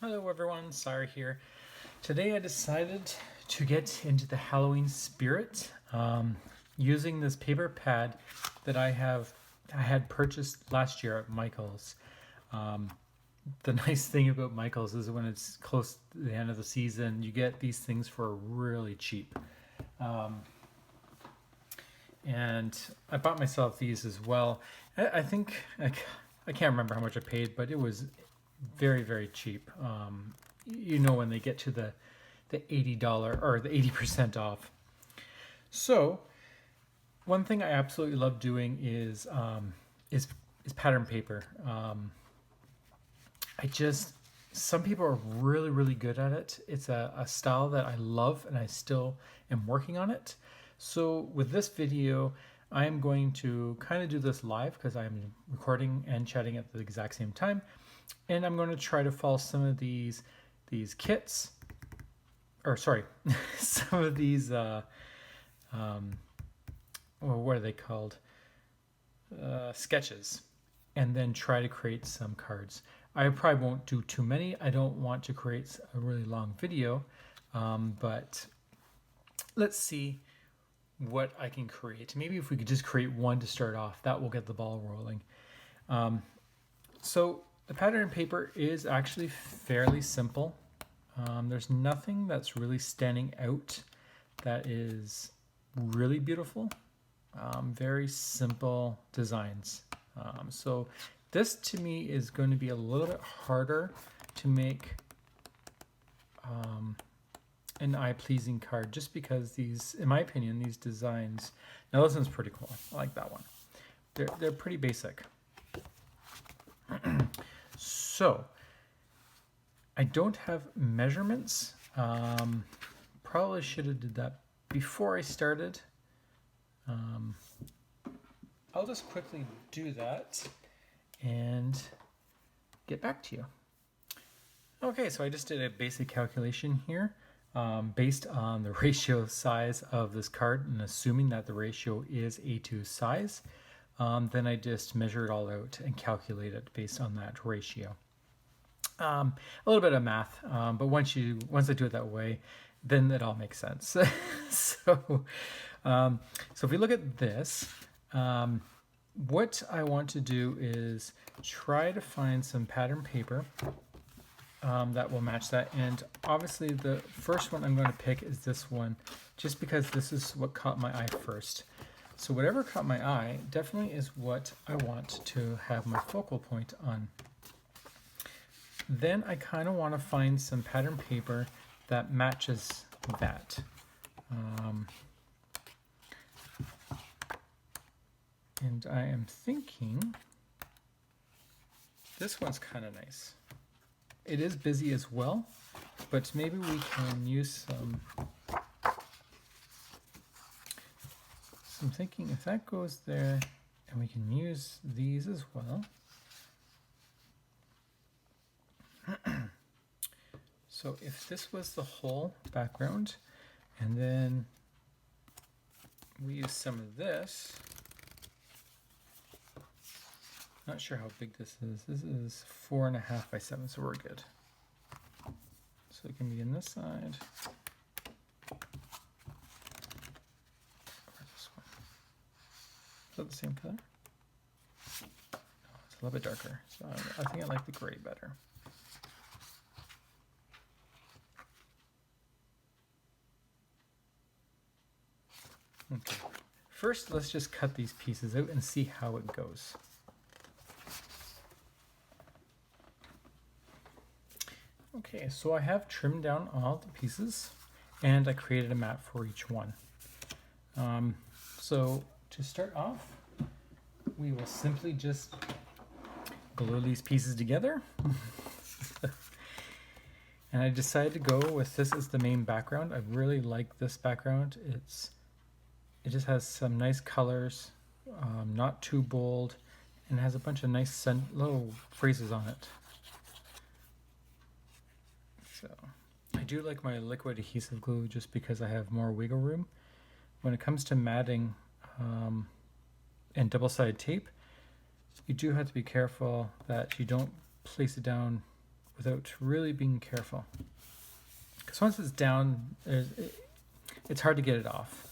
Hello everyone, Sejr here. Today I decided to get into the Halloween spirit using this paper pad that I had purchased last year at Michael's. The nice thing about Michael's is when it's close to the end of the season, you get these things for really cheap. And I bought myself these as well. I think I can't remember how much I paid, but it was very, very cheap. When they get to the $80 or the 80% off. So one thing I absolutely love doing is pattern paper. Some people are really, really good at it. It's a style that I love and I still am working on it. So with this video, I am going to kind of do this live because I'm recording and chatting at the exact same time. And I'm going to try to follow some of these kits, or sorry, some of these, what are they called? Sketches, and then try to create some cards. I probably won't do too many. I don't want to create a really long video, but let's see what I can create. Maybe if we could just create one to start off, that will get the ball rolling. So the pattern paper is actually fairly simple. There's nothing that's really standing out that is really beautiful. Very simple designs. So this to me is going to be a little bit harder to make an eye-pleasing card, just because these, in my opinion, these designs. Now this one's pretty cool. I like that one. They're pretty basic. So I don't have measurements. Probably should have did that before I started. I'll just quickly do that and get back to you. Okay, so I just did a basic calculation here based on the ratio size of this card, and assuming that the ratio is A2 size. Then I just measure it all out and calculate it based on that ratio. A little bit of math, but once I do it that way, then it all makes sense. So if we look at this, what I want to do is try to find some pattern paper that will match that. And obviously the first one I'm going to pick is this one, just because this is what caught my eye first. So whatever caught my eye definitely is what I want to have my focal point on. Then I kind of want to find some pattern paper that matches that. And I am thinking this one's kind of nice. It is busy as well, but maybe we can use some. I'm thinking if that goes there, and we can use these as well. So if this was the whole background, and then we use some of this. Not sure how big this is. This is 4.5 by 7, so we're good. So it can be in this side. Is that the same color? No, it's a little bit darker. So I think I like the gray better. Okay. First, let's just cut these pieces out and see how it goes. Okay, so I have trimmed down all the pieces and I created a map for each one. So to start off, we will simply just glue these pieces together. And I decided to go with this as the main background. I really like this background. It just has some nice colors, not too bold, and has a bunch of nice little phrases on it. So I do like my liquid adhesive glue just because I have more wiggle room. When it comes to matting and double-sided tape, you do have to be careful that you don't place it down without really being careful. Because once it's down, it's hard to get it off.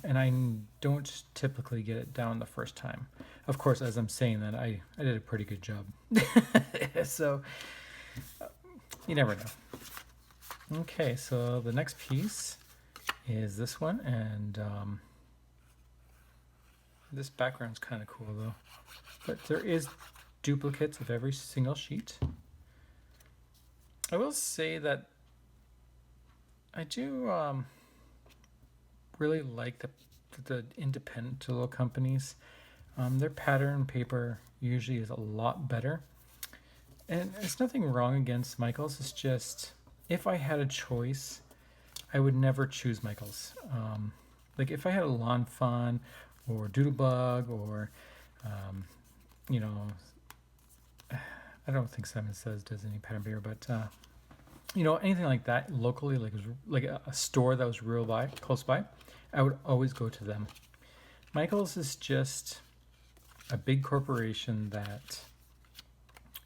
And I don't typically get it down the first time. Of course, as I'm saying that, I did a pretty good job. So, you never know. Okay, so the next piece is this one, and this background's kind of cool though. But there is duplicates of every single sheet. I will say that I do really like the independent little companies. Their pattern paper usually is a lot better. And there's nothing wrong against Michaels. It's just, if I had a choice, I would never choose Michaels. Like if I had a Lawn Fawn or Doodlebug or, you know, I don't think Simon Says does any pattern paper, but you know, anything like that locally, like a store that was close by, I would always go to them. Michaels is just a big corporation that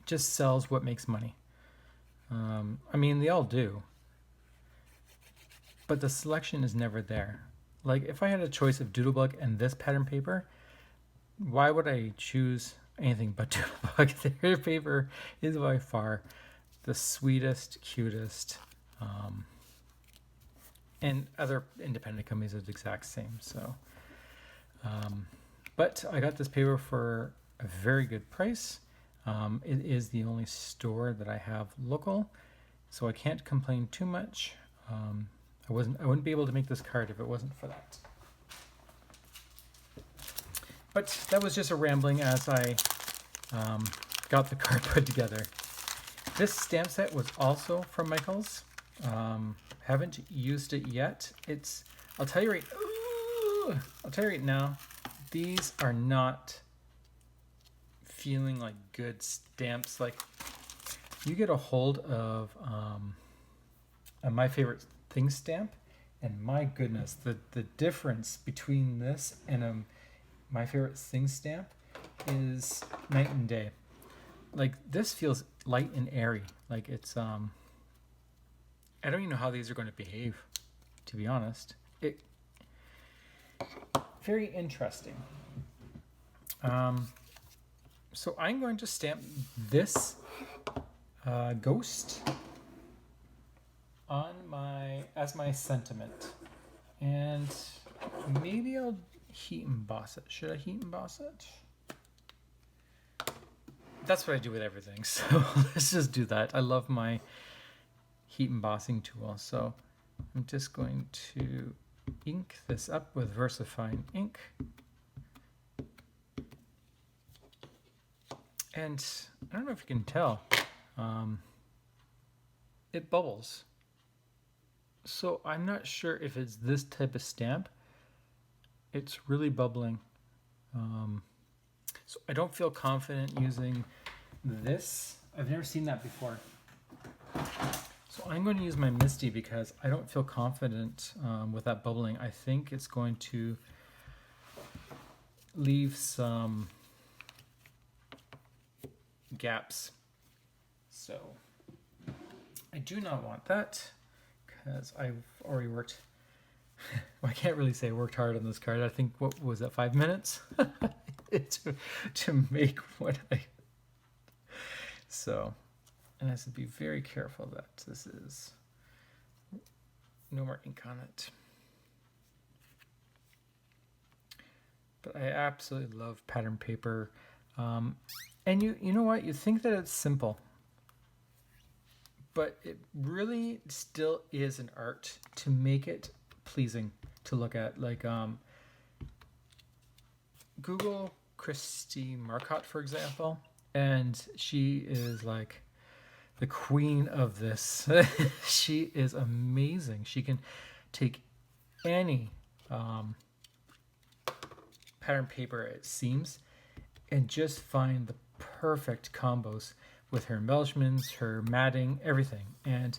just sells what makes money. I mean, they all do, but the selection is never there. Like if I had a choice of Doodlebug and this pattern paper, why would I choose anything but Doodlebug? Their paper is by far the sweetest, cutest, and other independent companies are the exact same. So, but I got this paper for a very good price. It is the only store that I have local, so I can't complain too much. I wouldn't be able to make this card if it wasn't for that. But that was just a rambling as I got the card put together. This stamp set was also from Michaels. Haven't used it yet. I'll tell you right now, these are not feeling like good stamps. Like you get a hold of a My Favorite Thing stamp, and my goodness, the difference between this and My Favorite Thing stamp is night and day. Like this feels light and airy. Like it's I don't even know how these are going to behave, to be honest. Very interesting. So I'm going to stamp this ghost on as my sentiment, and maybe I'll heat emboss it. Should I heat emboss it? That's what I do with everything, so let's just do that. I love my heat embossing tool, so I'm just going to ink this up with VersaFine ink. And I don't know if you can tell, it bubbles. So I'm not sure if it's this type of stamp. It's really bubbling. So I don't feel confident using this. I've never seen that before. So I'm going to use my Misty because I don't feel confident with that bubbling. I think it's going to leave some gaps. So I do not want that because I've already worked. Well, I can't really say I worked hard on this card. I think, what was that, 5 minutes to make what I... So, and I have to be very careful that this is no more ink on it. But I absolutely love pattern paper. And you know what? You think that it's simple, but it really still is an art to make it pleasing to look at. Like Google Christy Marcotte, for example, and she is like the queen of this. She is amazing. She can take any pattern paper, it seems, and just find the perfect combos with her embellishments, her matting, everything. And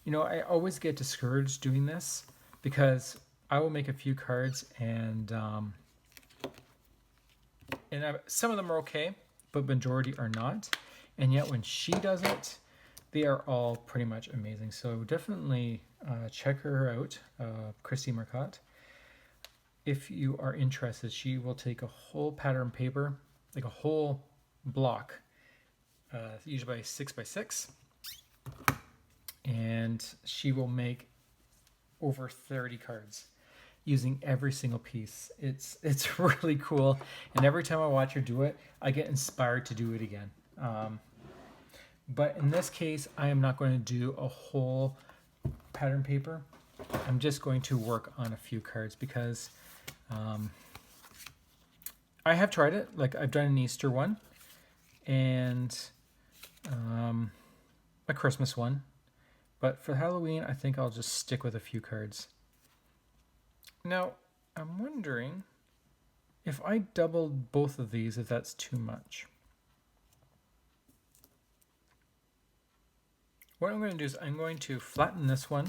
you know, I always get discouraged doing this because I will make a few cards and some of them are okay, but majority are not. And yet when she does it, they are all pretty much amazing. So definitely check her out, Christy Marcotte. If you are interested, she will take a whole pattern paper, like a whole block, usually by 6 by 6, and she will make over 30 cards using every single piece. It's really cool, and every time I watch her do it, I get inspired to do it again. But in this case, I am not going to do a whole pattern paper. I'm just going to work on a few cards because I have tried it. Like, I've done an Easter one and a Christmas one. But for Halloween, I think I'll just stick with a few cards. Now, I'm wondering if I doubled both of these, if that's too much. What I'm going to do is I'm going to flatten this one.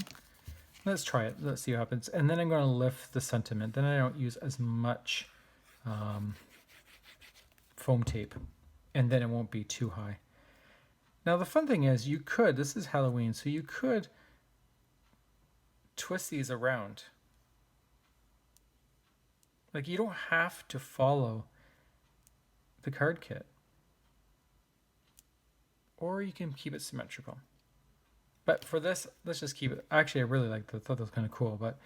Let's try it. Let's see what happens. And then I'm going to lift the sentiment. Then I don't use as much foam tape. And then it won't be too high. Now the fun thing is you could, this is Halloween, so you could twist these around. Like, you don't have to follow the card kit. Or you can keep it symmetrical. But for this, let's just keep it. Actually, I really liked it. I thought that was kind of cool. But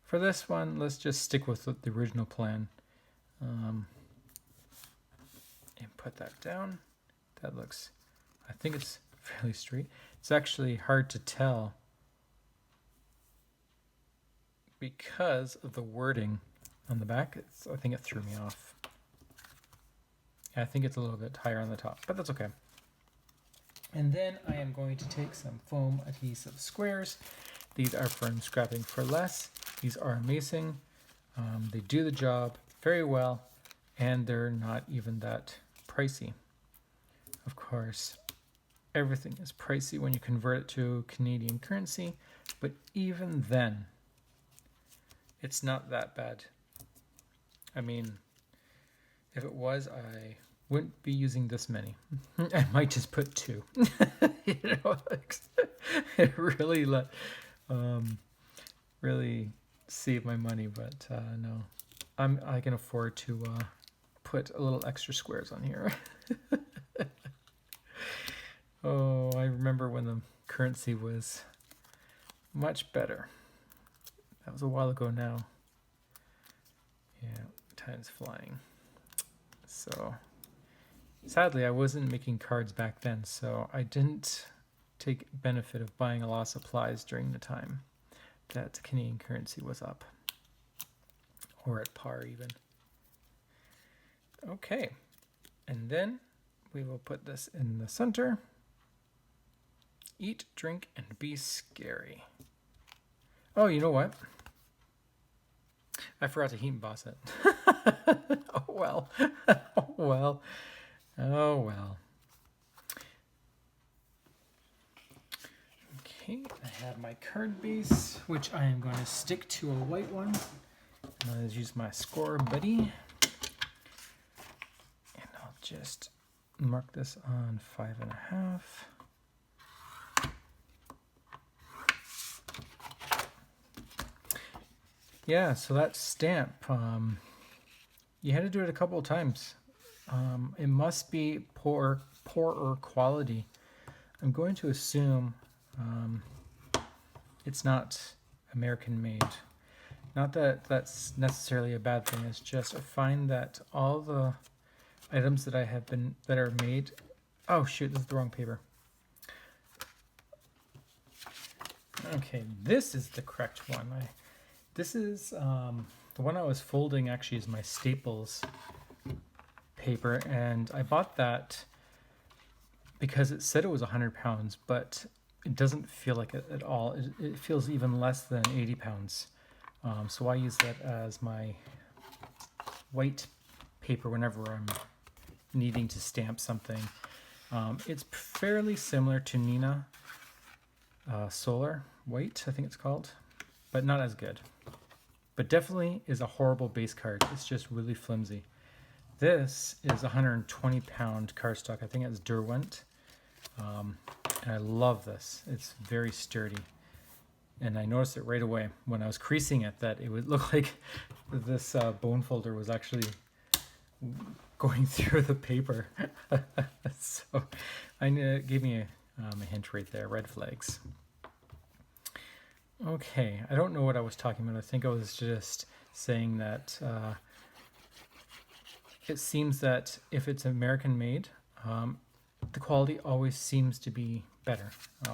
for this one, let's just stick with the original plan. And put that down. That looks, I think it's fairly straight. It's actually hard to tell because of the wording on the back. I think it threw me off. Yeah, I think it's a little bit higher on the top, but that's okay. And then I am going to take some foam adhesive squares. These are from Scrapping for Less. These are amazing. They do the job very well, and they're not even that pricey. Of course, everything is pricey when you convert it to Canadian currency, but even then, it's not that bad. I mean, if it was, I wouldn't be using this many. I might just put 2. You know, it really really save my money, but no, I can afford to put a little extra squares on here. Oh, I remember when the currency was much better. That was a while ago now. Yeah, time's flying. So sadly, I wasn't making cards back then, so I didn't take benefit of buying a lot of supplies during the time that Canadian currency was up, or at par even. Okay, and then we will put this in the center. Eat, drink, and be scary. Oh, you know what? I forgot to heat emboss it. Oh well. Oh well. Oh well. Okay, I have my card base, which I am going to stick to a white one. I'm going to use my score buddy. And I'll just mark this on 5.5. Yeah, so that stamp, you had to do it a couple of times. It must be poorer quality. I'm going to assume it's not American made. Not that that's necessarily a bad thing. It's just I find that all the items that that are made. Oh shoot, this is the wrong paper. Okay, this is the correct one. This is the one I was folding. Actually, is my Staples paper, and I bought that because it said it was 100 pounds, but it doesn't feel like it at all. It feels even less than 80 pounds. So I use that as my white paper whenever I'm needing to stamp something. It's fairly similar to Nina Solar White, I think it's called, but not as good. But definitely is a horrible base card. It's just really flimsy. This is 120 pound cardstock. I think it's Derwent. And I love this. It's very sturdy. And I noticed it right away when I was creasing it that it would look like this bone folder was actually going through the paper. So it gave me a hint right there, red flags. Okay, I don't know what I was talking about. I think I was just saying that it seems that if it's American made, the quality always seems to be better.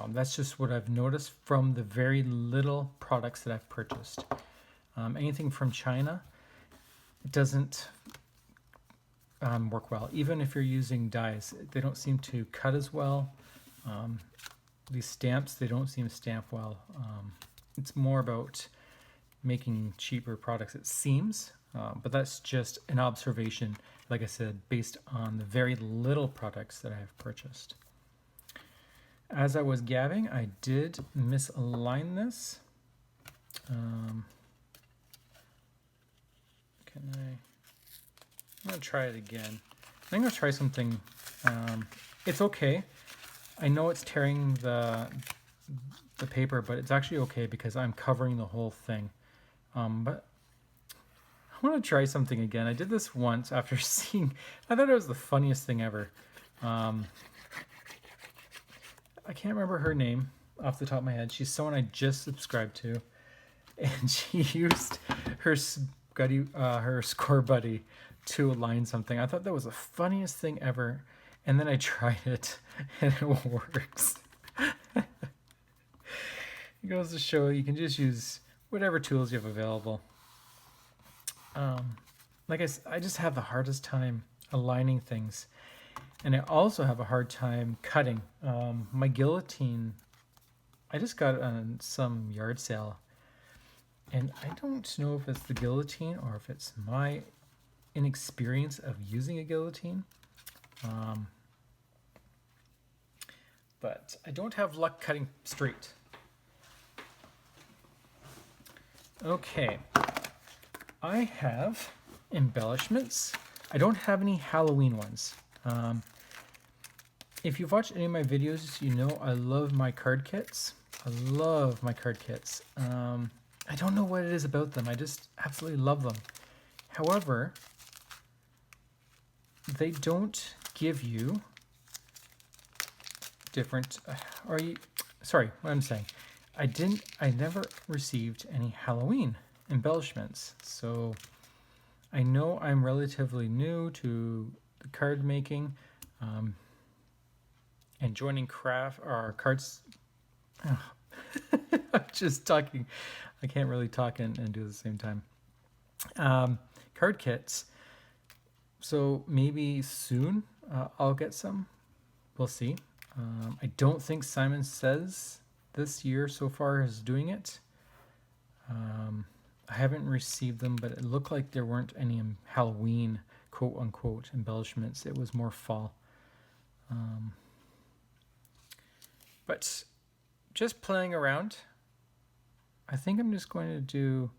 That's just what I've noticed from the very little products that I've purchased. Anything from China, it doesn't work well. Even if you're using dyes, they don't seem to cut as well. These stamps, they don't seem to stamp well. It's more about making cheaper products, it seems, but that's just an observation, like I said, based on the very little products that I have purchased. As I was gabbing, I did misalign this. I'm gonna try it again. I'm gonna try something. It's okay. I know it's tearing the paper, but it's actually okay because I'm covering the whole thing. But I want to try something again. I did this once after seeing, I thought it was the funniest thing ever. I can't remember her name off the top of my head. She's someone I just subscribed to, and she used her score buddy to align something. I thought that was the funniest thing ever, and then I tried it, and it works. It goes to show you can just use whatever tools you have available. Like I just have the hardest time aligning things, and I also have a hard time cutting. My guillotine, I just got it on some yard sale, and I don't know if it's the guillotine or if it's my inexperience of using a guillotine. But I don't have luck cutting straight. Okay, I have embellishments. I don't have any Halloween ones. If you've watched any of my videos, you know I love my card kits. I love my card kits. I don't know what it is about them. I just absolutely love them. However, they don't give you different, sorry, what I'm saying. I never received any Halloween embellishments. So I know I'm relatively new to the card making, and joining craft or cards. Oh. I'm just talking. I can't really talk and do it at the same time. Card kits. So maybe soon I'll get some. We'll see. I don't think Simon Says this year so far is doing it. I haven't received them, but it looked like there weren't any Halloween quote unquote embellishments. It was more fall. But just playing around, I think I'm just going to do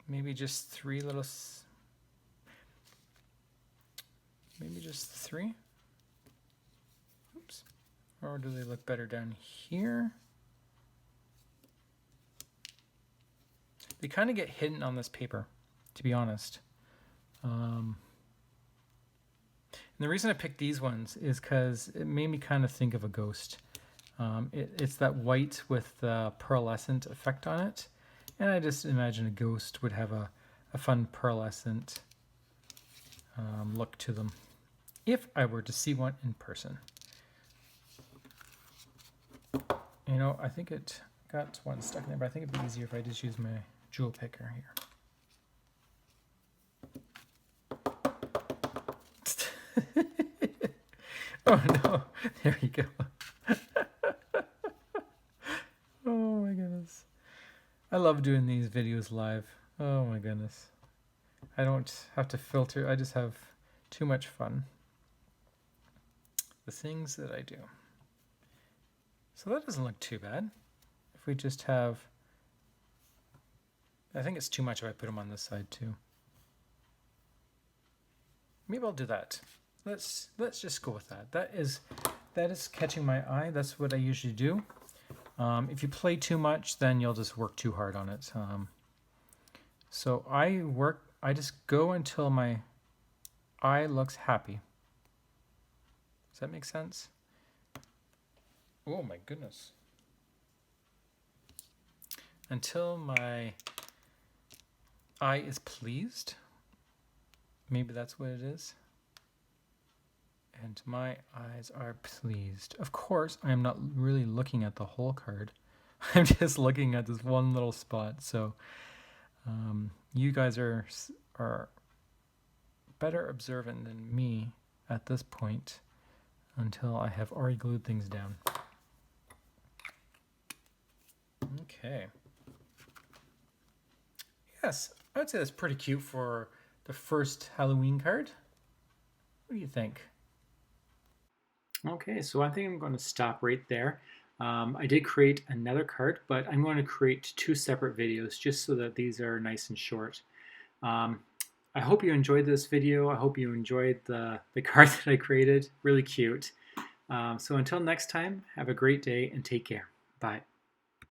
maybe just three. Oops. Or do they look better down here? They kind of get hidden on this paper, to be honest. And the reason I picked these ones is because it made me kind of think of a ghost. It's that white with the pearlescent effect on it. And I just imagine a ghost would have a fun pearlescent look to them if I were to see one in person. You know, I think it got one stuck in there, but I think it'd be easier if I just use my jewel picker here. Oh no, there you go. Oh my goodness. I love doing these videos live. Oh my goodness. I don't have to filter, I just have too much fun. The things that I do. So that doesn't look too bad. If we just have, I think it's too much if I put them on this side too. Maybe I'll do that. let's just go with that. That is catching my eye. That's what I usually do. If you play too much, then you'll just work too hard on it. So I just go until my eye looks happy. Does that make sense? Oh my goodness. Until my eye is pleased. Maybe that's what it is. And my eyes are pleased. Of course, I am not really looking at the whole card. I'm just looking at this one little spot. So you guys are better observant than me at this point until I have already glued things down. Okay. Yes, I would say that's pretty cute for the first Halloween card. What do you think? Okay, so I think I'm going to stop right there. I did create another card, but I'm going to create 2 separate videos just so that these are nice and short. I hope you enjoyed this video. I hope you enjoyed the card that I created. Really cute. So until next time, have a great day and take care. Bye.